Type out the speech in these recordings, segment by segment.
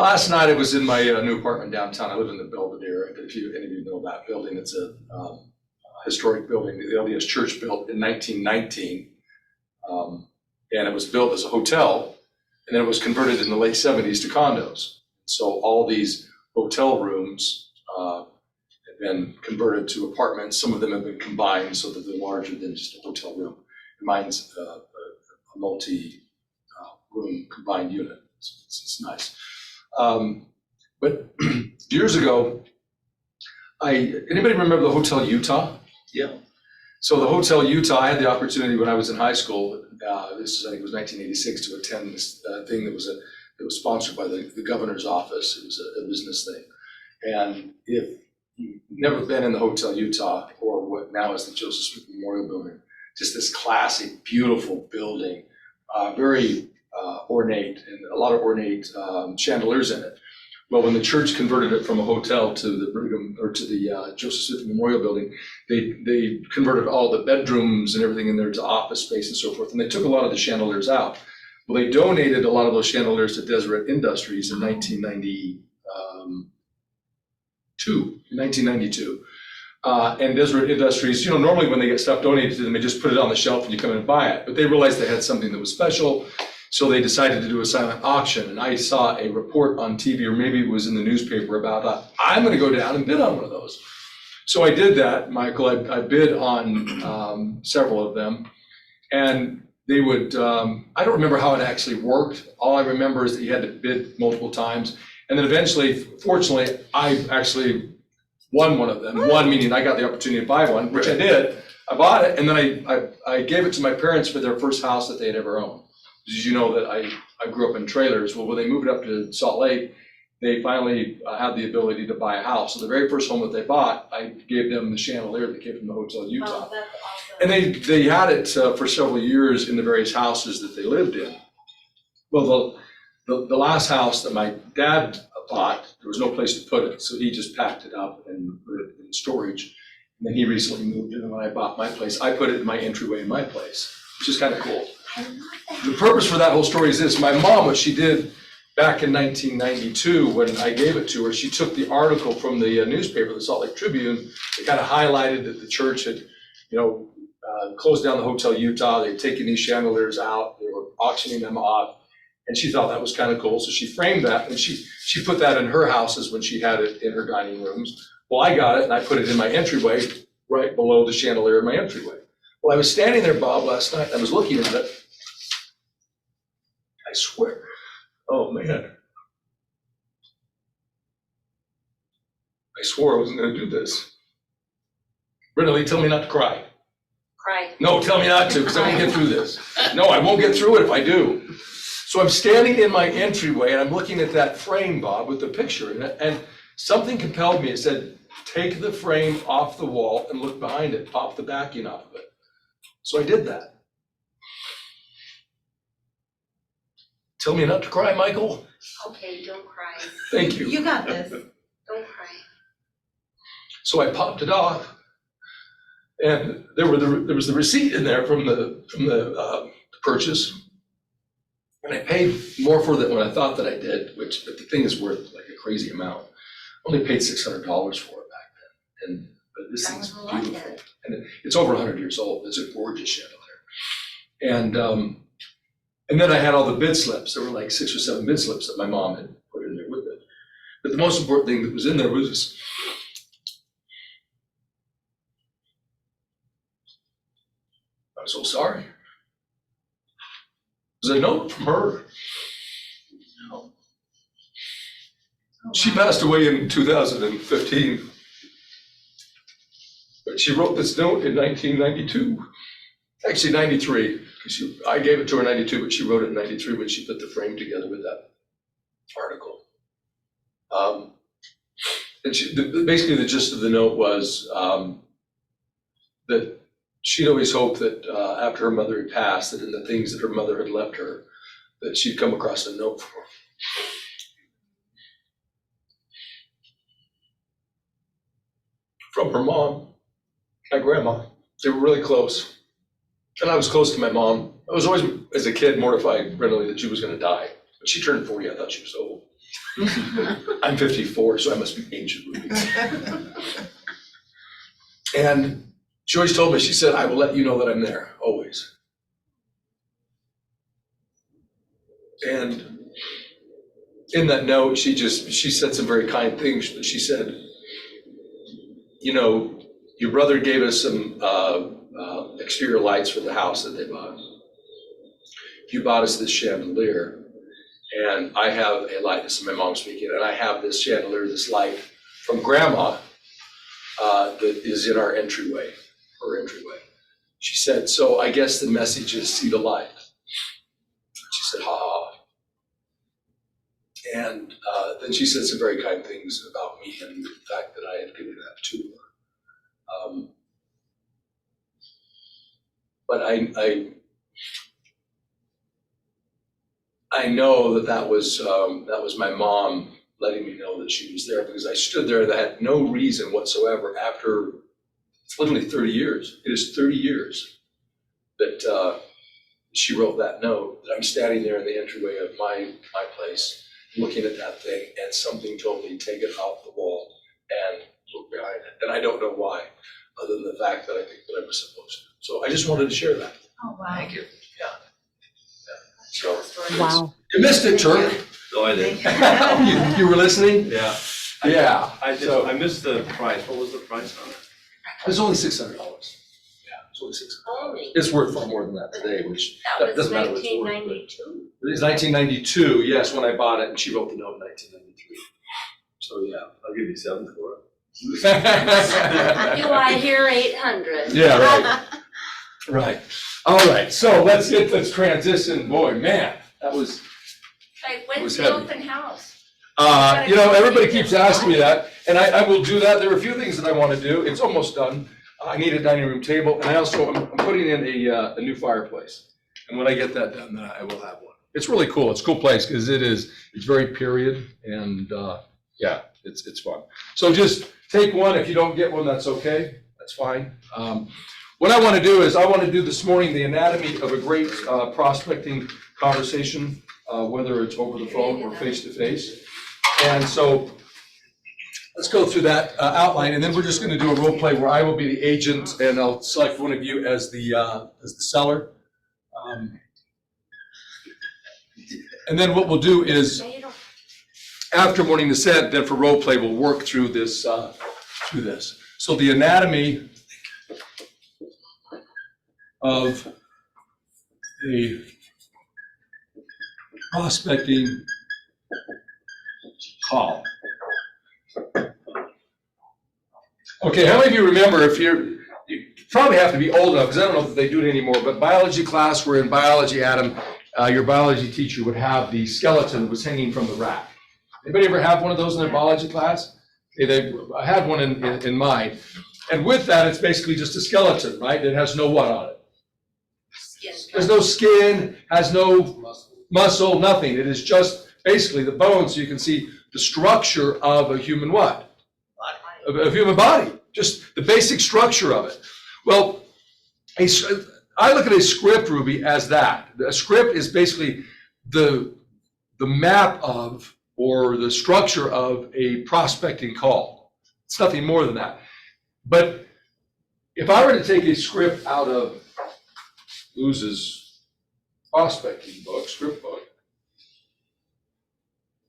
last night I was in my new apartment downtown. I live in the Belvedere. If any of you know that building, it's a historic building. The LDS Church built in 1919, and it was built as a hotel, and then it was converted in the late 70s to condos. So all these hotel rooms have been converted to apartments. Some of them have been combined so that they're larger than just a hotel room. Mine's a multi-room combined unit. It's nice. But years ago, anybody remember the Hotel Utah? Yeah. So the Hotel Utah, I had the opportunity when I was in high school, I think it was 1986, to attend this thing that was sponsored by the governor's office. It was a business thing. And if you've never been in the Hotel Utah, or what now is the Joseph Smith Memorial Building, just this classic, beautiful building, very ornate, and a lot of ornate chandeliers in it. Well, when the church converted it from a hotel to the Brigham, or to the Joseph Smith Memorial Building, they converted all the bedrooms and everything in there to office space and so forth, and they took a lot of the chandeliers out. Well, they donated a lot of those chandeliers to Deseret Industries in 1992. And Deseret Industries, normally when they get stuff donated to them, they just put it on the shelf and you come in and buy it. But they realized they had something that was special, so they decided to do a silent auction. And I saw a report on TV, or maybe it was in the newspaper, about I'm going to go down and bid on one of those. So I did that, Michael. I bid on several of them, and they would. I don't remember how it actually worked. All I remember is that you had to bid multiple times, and then eventually, fortunately, I actually won one of them. One meaning I got the opportunity to buy one, which I did. I bought it, and then I gave it to my parents for their first house that they had ever owned. Did you know that I grew up in trailers? Well, when they moved up to Salt Lake, they finally had the ability to buy a house. So the very first home that they bought, I gave them the chandelier that came from the Hotel Utah. Oh, that's awesome. And they had it for several years in the various houses that they lived in. Well, the last house that my dad bought, there was no place to put it, so he just packed it up and put it in storage. And then he recently moved in, and when I bought my place, I put it in my entryway in my place, which is kind of cool. I love that. The purpose for that whole story is this. My mom, what she did back in 1992, when I gave it to her, she took the article from the newspaper, the Salt Lake Tribune. It kind of highlighted that the church had, closed down the Hotel Utah. They'd taken these chandeliers out. They were auctioning them off. And she thought that was kind of cool. So she framed that, and she put that in her houses when she had it in her dining rooms. Well, I got it, and I put it in my entryway, right below the chandelier in my entryway. Well, I was standing there, Bob, last night, and I was looking at it. I swear, oh man. I swore I wasn't going to do this. Brenda, tell me not to cry. Cry. No, tell me not to, because I won't get through this. No, I won't get through it if I do. So I'm standing in my entryway, and I'm looking at that frame, Bob, with the picture in it, and something compelled me. It said, take the frame off the wall and look behind it, pop the backing off of it. So I did that. Tell me not to cry, Michael. Okay, don't cry. Thank you. You got this. Don't cry. So I popped it off, and there was the receipt in there from the purchase, and I paid more for it than I thought that I did. But the thing is worth like a crazy amount. I only paid $600 for it back then, but this thing's beautiful, and it's over 100 years old. It's a gorgeous chandelier, and then I had all the bid slips. There were like 6 or 7 bid slips that my mom had put in there with it. But the most important thing that was in there was this. I'm so sorry. It was a note from her. She passed away in 2015. But she wrote this note in 1992. Actually, 93. I gave it to her in 92, but she wrote it in 93 when she put the frame together with that article. And basically the gist of the note was that she'd always hoped that after her mother had passed, that in the things that her mother had left her, that she'd come across a note for her. From her mom, my grandma. They were really close. And I was close to my mom. I was always, as a kid, mortified, Brenda, that she was going to die. But she turned 40. I thought she was old. I'm 54, so I must be ancient Ruby. And she always told me, she said, I will let you know that I'm there, always. And in that note, she said some very kind things. She said, you know, your brother gave us some exterior lights for the house that they bought. You bought us this chandelier, and I have a light, this is my mom speaking, and I have this chandelier, this light from Grandma that is in our entryway, her entryway. She said, so I guess the message is see the light. She said, ha ha. And then she said some very kind things about me and the fact that I had given that to her. But I know that was my mom letting me know that she was there, because I stood there and I had no reason whatsoever after, it's literally 30 years. It is 30 years that she wrote that note, that I'm standing there in the entryway of my place, looking at that thing, and something told me, take it off the wall and look behind it. And I don't know why, other than the fact that I think that I was supposed to. So I just wanted to share that. Oh, wow. Thank you. So Wow. you missed it, Turk. No, I didn't. You were listening? Yeah. Yeah. I missed the price. What was the price on it? It's only $600. Yeah, it's only $600. Holy, It's worth far more than that today, which that was doesn't matter what it's worth. 1992. But it's 1992, yes, when I bought it, and she wrote the note in 1993. So yeah. I'll give you 7 for it. Do I hear 800? Yeah, right. Right. All right. So let's transition. Boy, man, that was. Like, was when's the heavy. open house? Everybody keeps asking me that, and I will do that. There are a few things that I want to do. It's almost done. I need a dining room table, and I'm putting in a new fireplace. And when I get that done, then I will have one. It's really cool. It's a cool place because it's very period, and yeah, it's fun. So just take one. If you don't get one, that's okay. That's fine. What I want to do is I want to do this morning the anatomy of a great prospecting conversation, whether it's over the phone or face to face. And so let's go through that outline, and then we're just going to do a role play where I will be the agent, and I'll select one of you as the seller. And then what we'll do is, No, you don't. after morning descent, then for role play, we'll work through this. So the anatomy of a prospecting call. Okay, how many of you remember, you probably have to be old enough, because I don't know if they do it anymore, but biology class, we're in biology, Adam, your biology teacher would have the skeleton that was hanging from the rack. Anybody ever have one of those in their biology class? Okay, I had one in mine. And with that, it's basically just a skeleton, right? It has no what on it? Skin. There's no skin, has no muscle, nothing. It is just basically the bones, so you can see the structure of a human what? A human body, just the basic structure of it. Well, I look at a script, Ruby, as that. A script is basically the map of, or the structure of a prospecting call. It's nothing more than that. But if I were to take a script out of Luz's prospecting book, script book,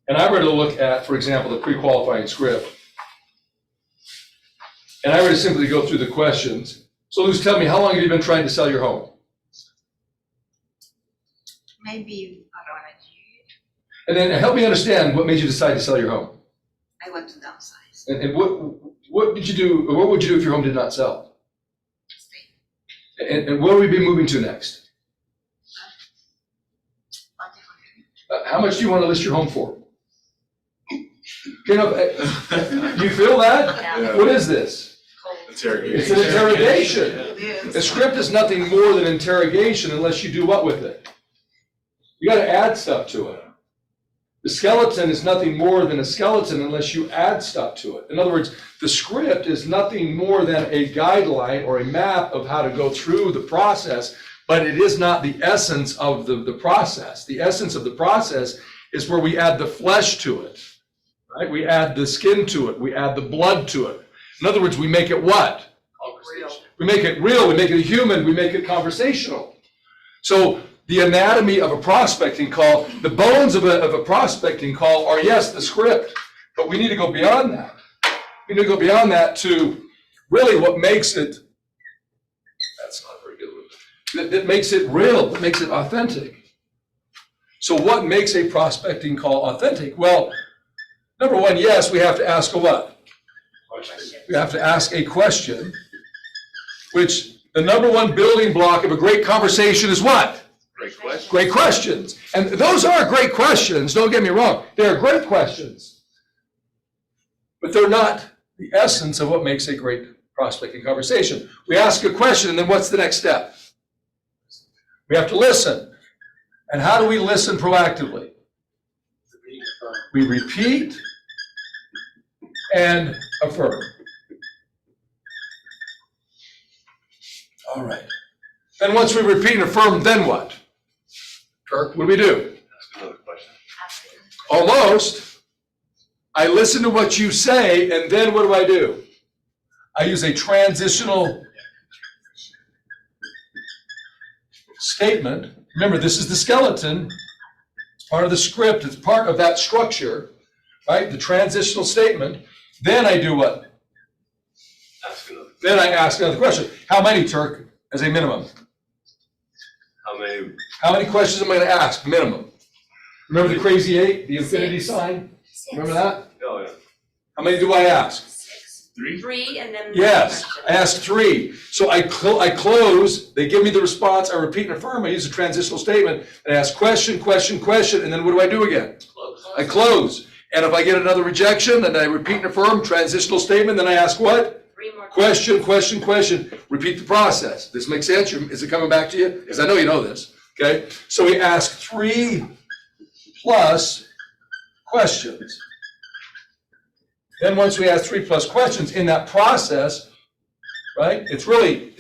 and I were to look at, for example, the pre-qualifying script, and I were to simply go through the questions. So Luz, tell me, how long have you been trying to sell your home? Maybe around a year. And then help me understand what made you decide to sell your home. I want to downsize. And what did you do, or what would you do if your home did not sell? Stay. And where would we be moving to next? 1,500. How much do you want to list your home for? You know, you feel that? Yeah. What is this? It's an interrogation. It is. A script is nothing more than interrogation unless you do what with it? You got to add stuff to it. The skeleton is nothing more than a skeleton unless you add stuff to it. In other words, the script is nothing more than a guideline or a map of how to go through the process, but it is not the essence of the process. The essence of the process is where we add the flesh to it, right? We add the skin to it. We add the blood to it. In other words, we make it what? We make it real. We make it human. We make it conversational. So the anatomy of a prospecting call, the bones of a prospecting call are, yes, the script, but we need to go beyond that. We need to go beyond that to really what makes it, that's not a very good one, that makes it real, that makes it authentic. So what makes a prospecting call authentic? Well, number one, yes, we have to ask a what? We have to ask a question, which the number one building block of a great conversation is what? Great question. Great questions. And those are great questions, don't get me wrong. They're great questions. But they're not the essence of what makes a great prospecting conversation. We ask a question, and then what's the next step? We have to listen. And how do we listen proactively? We repeat and affirm. All right. Then once we repeat and affirm, then what? Kirk, what do we do? Ask another question. Almost. I listen to what you say, and then what do? I use a transitional statement. Remember, this is the skeleton. It's part of the script. It's part of that structure, right? The transitional statement. Then I do what? Ask another. Then I ask another question. How many, Turk, as a minimum? How many? Questions am I going to ask, minimum? Remember the crazy eight, the infinity sign? Remember that? Oh, yeah. How many do I ask? 6. Three? 3 and then. Yes, I ask 3. So I close, they give me the response, I repeat and affirm, I use a transitional statement, and I ask question, question, question, and then what do I do again? Close. I close. And if I get another rejection, then I repeat and affirm, transitional statement, then I ask what? 3 more. Question, question, question. Repeat the process. This makes sense? Is it coming back to you? Because I know you know this, okay? So we ask 3 plus questions. Then once we ask 3 plus questions in that process, right? It's really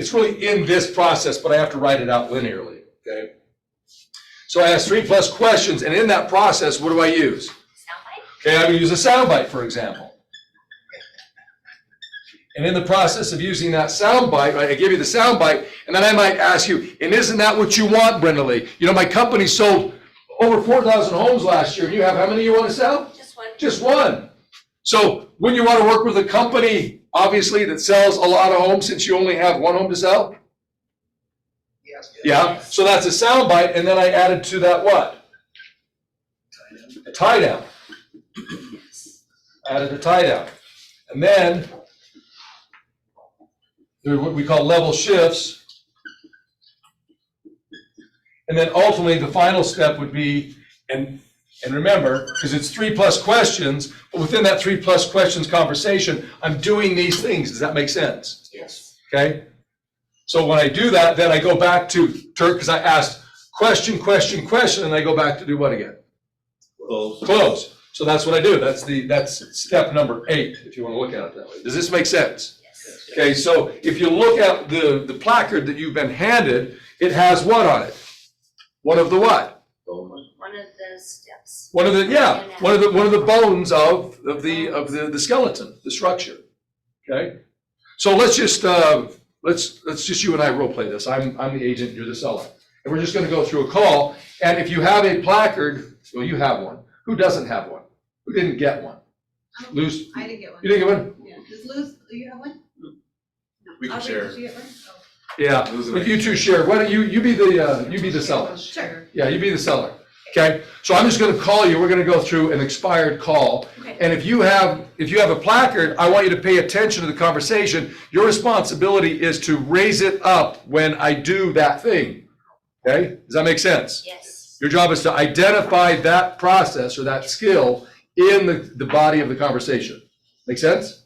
in this process, but I have to write it out linearly, okay? So I ask 3 plus questions, and in that process, what do I use? Soundbite? Okay, I'm gonna use a soundbite, for example. And in the process of using that soundbite, right, I give you the soundbite, and then I might ask you, and isn't that what you want, Brenda Lee? You know, my company sold over 4,000 homes last year, and you have how many you want to sell? Just 1. Just one. So wouldn't you want to work with a company, obviously, that sells a lot of homes since you only have one home to sell? Yes. Yeah, so that's a soundbite, and then I added to that what? A tie down. Added a tie down. And then there are what we call level shifts. And then ultimately the final step would be, and remember, because it's 3 plus questions, but within that 3 plus questions conversation, I'm doing these things. Does that make sense? Yes. Okay? So when I do that, then I go back to Turk, because I asked question, question, question, and I go back to do what again? Close. Close. So that's what I do. That's step number 8, if you want to look at it that way. Does this make sense? Yes. Okay, so if you look at the placard that you've been handed, it has what on it? One of the what? One of the steps. One of the bones of the skeleton, the structure. Okay? So let's just you and I role play this. I'm the agent, you're the seller. And we're just going to go through a call. And if you have a placard, well, you have one. Who doesn't have one? Who didn't get one? Luz, I didn't get one. you didn't get one? Yeah. Does Luz, do you have one? No. We can Okay, share. did you get one? Oh. Yeah. Luz and I If you two share, why don't you be the seller? Sure. Yeah, you be the seller. Okay? So I'm just going to call you. We're going to go through an expired call. Okay. And if you have a placard, I want you to pay attention to the conversation. Your responsibility is to raise it up when I do that thing. Okay? Does that make sense? Yes. Your job is to identify that process or that skill in the body of the conversation. Make sense?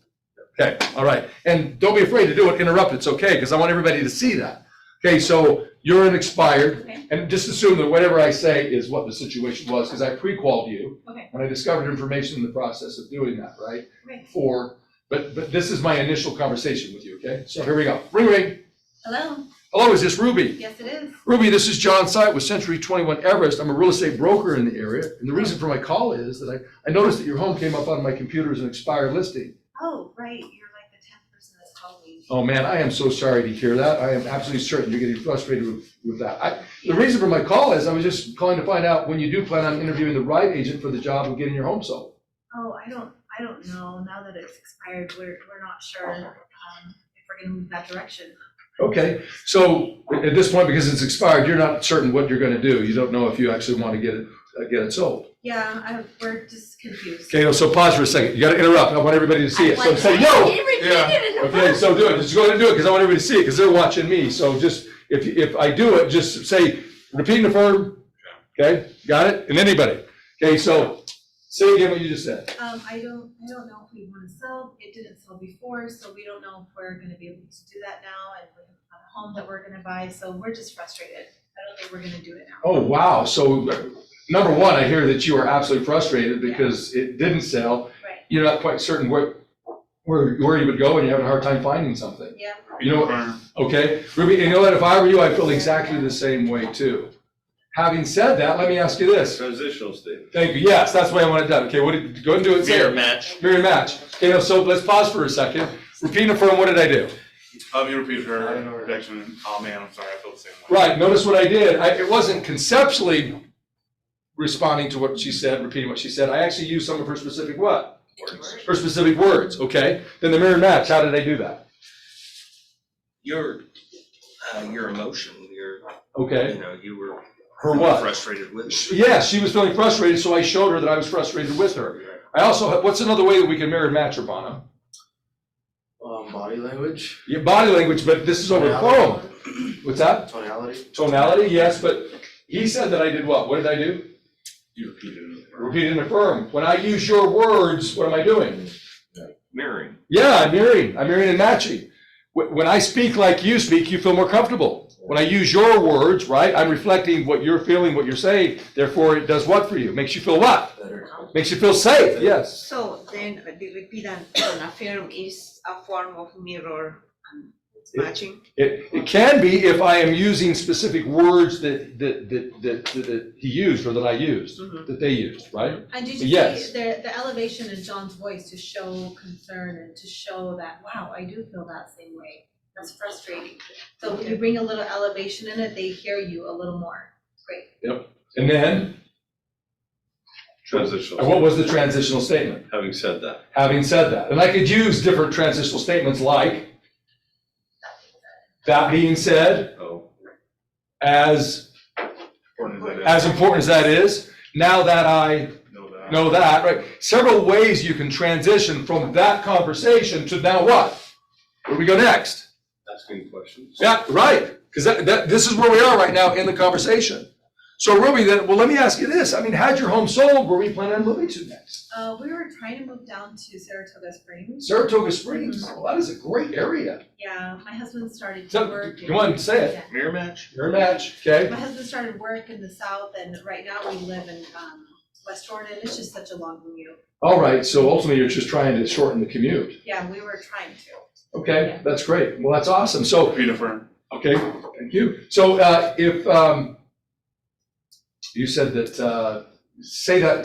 Okay, all right. And don't be afraid to do it, interrupt, it's okay, because I want everybody to see that. Okay, so you're an expired, Okay. and just assume that whatever I say is what the situation was, because I pre-qualified you, Okay. and I discovered information in the process of doing that, right? Okay. But this is my initial conversation with you, okay? So here we go. Ring, ring. Hello? Hello, is this Ruby? Yes, it is. Ruby, this is John Ciet with Century 21 Everest. I'm a real estate broker in the area. And the reason for my call is that I noticed that your home came up on my computer as an expired listing. Oh, right, you're like the 10th person that's called me. Oh man, I am so sorry to hear that. I am absolutely certain you're getting frustrated with that. The reason for my call is I was just calling to find out when you do plan on interviewing the right agent for the job of getting your home sold. Oh, I don't know. Now that it's expired, we're not sure if we're gonna move that direction. Okay, so at this point, because it's expired, you're not certain what you're gonna do. You don't know if you actually want to get it sold. Yeah, we're just confused. Okay, so pause for a second. You gotta interrupt. I want everybody to see it. So say, yo! Okay, so do it. Just go ahead and do it because I want everybody to see it because they're watching me. So just, if I do it, just say, repeat and affirm. Okay, got it? And anybody. Okay, so say again what you just said. I don't know if we want to sell. It didn't sell before, so we don't know if we're gonna be able to do that now, and we have a home that we're gonna buy, so we're just frustrated. I don't think we're gonna do it now. Oh, wow. So number one, I hear that you are absolutely frustrated because it didn't sell. Right. You're not quite certain where you would go and you're having a hard time finding something. Yeah. You know what? Okay, Ruby, you know what? If I were you, I'd feel exactly the same way too. Having said that, let me ask you this. Transitional statement. Thank you. Yes, that's the way I want it done. Okay, go ahead and do it. Say it. match. Mirror match. Okay, so let's pause for a second. Repeat and affirm, what did I do? You repeat her objection. Oh man, I'm sorry, I feel the same way. Right, notice what I did. It wasn't conceptually responding to what she said, repeating what she said. I actually used some of her specific what? Words. Her specific words, okay? Then the mirror match, how did I do that? Your emotion, Okay, you were her what? frustrated with it. Yes, she was feeling frustrated, so I showed her that I was frustrated with her. I also, what's another way that we can mirror match her, Bono? Body language, Your body language, but this is over the phone. What's that? tonality. Tonality, yes, but he said that I did what? What did I do? You repeated it. Repeat and affirm. When I use your words, what am I doing? Mirroring. Yeah, I'm mirroring and matching. When I speak like you speak, you feel more comfortable. When I use your words, right, I'm reflecting what you're feeling, what you're saying. Therefore, it does what for you? Makes you feel what? Better. Makes you feel safe, yes. So then the repeat and affirm is a form of mirror and matching? It can be if I am using specific words that he used or that I used, that they used, right? And did you Yes. see the elevation in John's voice to show concern and to show that, wow, I do feel that same way. That's frustrating. So when you bring a little elevation in it, they hear you a little more. It's great. And then, Transitional. and what was the transitional statement? Having said that. Having said that, and I could use different transitional statements like, that being said, Oh. as Important as important as that is, now that I know that, right? Several ways you can transition from that conversation to now what? Where do we go next? Asking questions. Yeah, right, because this is where we are right now in the conversation. So Ruby, then, well, let me ask you this. I mean, had your home sold, where were you planning on moving to next? We were trying to move down to Saratoga Springs. Saratoga Springs. Well, that is a great area. Yeah, my husband started to So, work. come on, say it. Yeah. Mirror match? Your match, okay? My husband started work in the south, and right now we live in West Jordan. It's just such a long commute. All right, so ultimately you're just trying to shorten the commute. Yeah, we were trying to. Okay, that's great. Well, that's awesome. So, Repeat affirm. okay, thank you. So if you said that,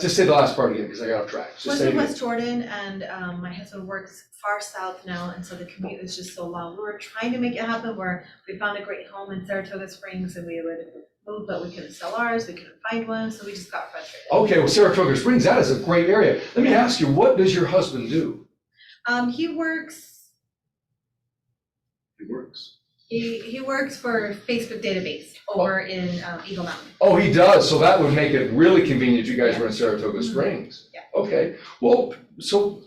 just say the last part again, because I got off track. Just Was say it in again. West Jordan, and my husband works far south now, and so the commute is just so long. We were trying to make it happen where we found a great home in Saratoga Springs, and we would move, but we couldn't sell ours, we couldn't find one, so we just got frustrated. Okay, well, Saratoga Springs, that is a great area. Let me ask you, what does your husband do? He works He works for Facebook database over in Eagle Mountain. Oh, he does, so that would make it really convenient if you guys were in Saratoga Springs. Yeah. Okay, well, so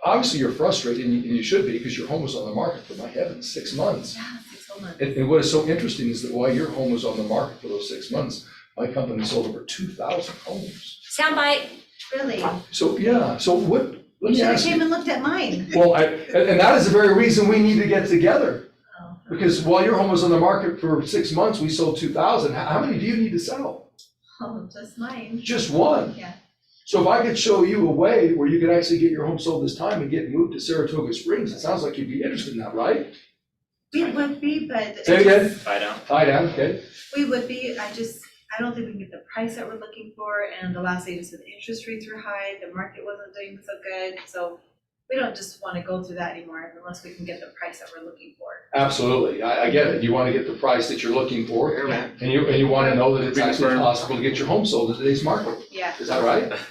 obviously you're frustrated, and you should be, because your home was on the market for, my heavens, 6 months. Yeah, 6 months. And what is so interesting is that while your home was on the market for those 6 months, my company sold over 2,000 homes. Soundbite. Really? So, yeah, so what, let You me should have ask came you. and looked at mine. Well, and that is the very reason we need to get together. Oh. Because while your home was on the market for 6 months, we sold 2,000. How many do you need to sell? Oh, just mine. Just one. Yeah. So if I could show you a way where you could actually get your home sold this time and get moved to Saratoga Springs, it sounds like you'd be interested in that, right? We would be, but. Say it again? Tie down. Tie down, okay? We would be, I don't think we can get the price that we're looking for, and the last agent said the interest rates were high, the market wasn't doing so good, so we don't just wanna go through that anymore unless we can get the price that we're looking for. Absolutely, I get it. You want to get the price that you're looking for, and you want to know that it's actually possible to get your home sold in today's market. Yeah, Is that right? absolutely.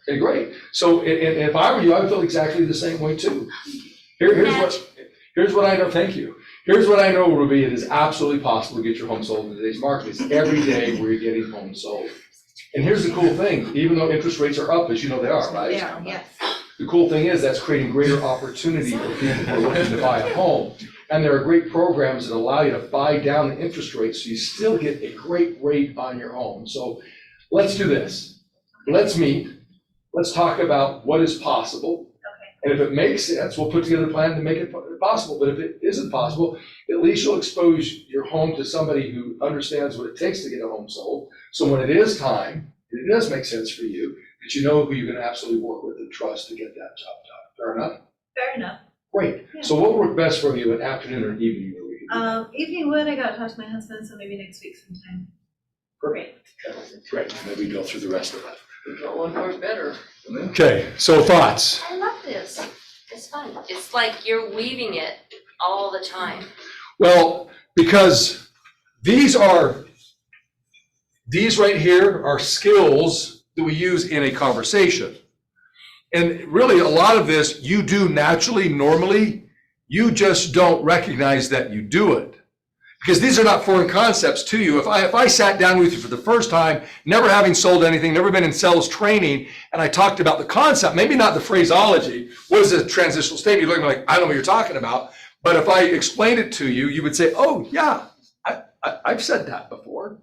Okay, great. So if I were you, I would feel exactly the same way too. Here's what I know, thank you. Here's what I know, Ruby, it is absolutely possible to get your home sold in today's market. It's every day where you're getting homes sold. And here's the cool thing, even though interest rates are up, as you know they are, right? They are, yes. The cool thing is that's creating greater opportunity for people who are looking to buy a home. And there are great programs that allow you to buy down the interest rate so you still get a great rate on your home. So let's do this. Let's meet. Let's talk about what is possible. Okay. And if it makes sense, we'll put together a plan to make it possible. But if it isn't possible, at least you'll expose your home to somebody who understands what it takes to get a home sold. So when it is time, it does make sense for you, that you know who you're going to absolutely work with and trust to get that job done. Fair enough? Fair enough. Great. Yeah. So what would work best for you, an afternoon or an evening? Where we can do Evening would, I gotta talk to my husband, so maybe next week sometime. Great. that? Great. And then we go through the rest of that. We got one more better. Okay, so thoughts? I love this. It's fun. It's like you're weaving it all the time. Well, because these right here are skills that we use in a conversation. And really, a lot of this you do naturally, normally, you just don't recognize that you do it. Because these are not foreign concepts to you. If I sat down with you for the first time, never having sold anything, never been in sales training, and I talked about the concept, maybe not the phraseology, what is a transitional statement? You look at me like, I don't know what you're talking about. But if I explained it to you, you would say, oh, yeah, I've said that before,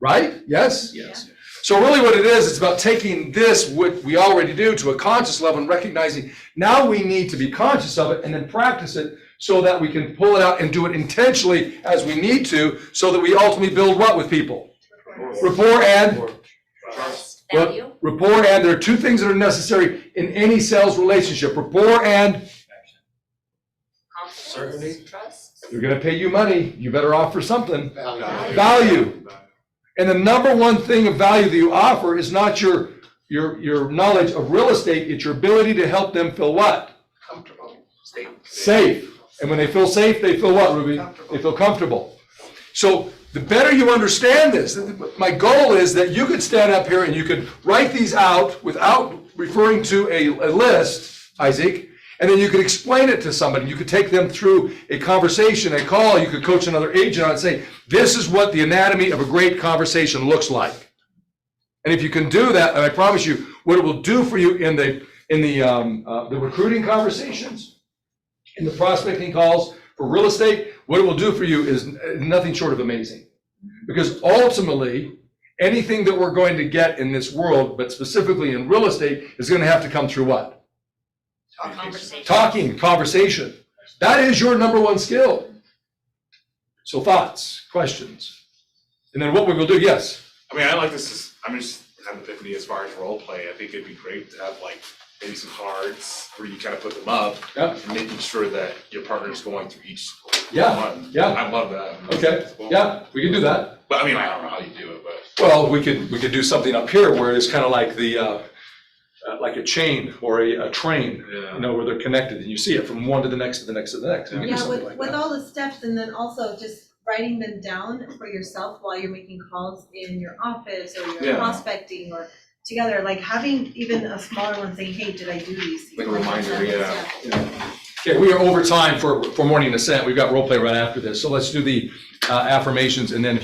right? Yes? Yes. So really what it is, it's about taking this, what we already do, to a conscious level and recognizing now we need to be conscious of it and then practice it so that we can pull it out and do it intentionally as we need to, so that we ultimately build what with people? Rapport and? Trust, What? value, Rapport and, there are two things that are necessary in any sales relationship, rapport and Certainty. confidence, trust. they're gonna pay you money, you better offer something. Value. Value. And the number one thing of value that you offer is not your knowledge of real estate, it's your ability to help them feel what? Comfortable. Safe. And when they feel safe, they feel what, Ruby? They feel comfortable. So the better you understand this, my goal is that you could stand up here and you could write these out without referring to a list, Isaac, and then you could explain it to somebody. You could take them through a conversation, a call. You could coach another agent on and say, this is what the anatomy of a great conversation looks like. And if you can do that, and I promise you, what it will do for you in the recruiting conversations, in the prospecting calls for real estate, what it will do for you is nothing short of amazing. Because ultimately, anything that we're going to get in this world, but specifically in real estate, is going to have to come through what? Conversation. Talking, conversation. That is your number one skill. So thoughts, questions? And then what we will do, yes? I mean, I like this, I'm just having an epiphany as far as role play. I think it'd be great to have like maybe some cards where you kind of put them up Yeah. and making sure that your partner's going through each Yeah, one. yeah. I love that. Okay, yeah, we can do that. But I mean, I don't know how you do it, but. Well, we could do something up here where it's kind of like like a chain or a train, you know, where they're connected and you see it from one to the next to the next to the next. We can do Yeah, something like with that. all the steps, and then also just writing them down for yourself while you're making calls in your office or you're Yeah. prospecting or together, like having even a smaller one saying, hey, did I do these? Like a reminder, yeah. Okay, we are over time for morning ascent. We've got role play right after this. So let's do the affirmations, and then if you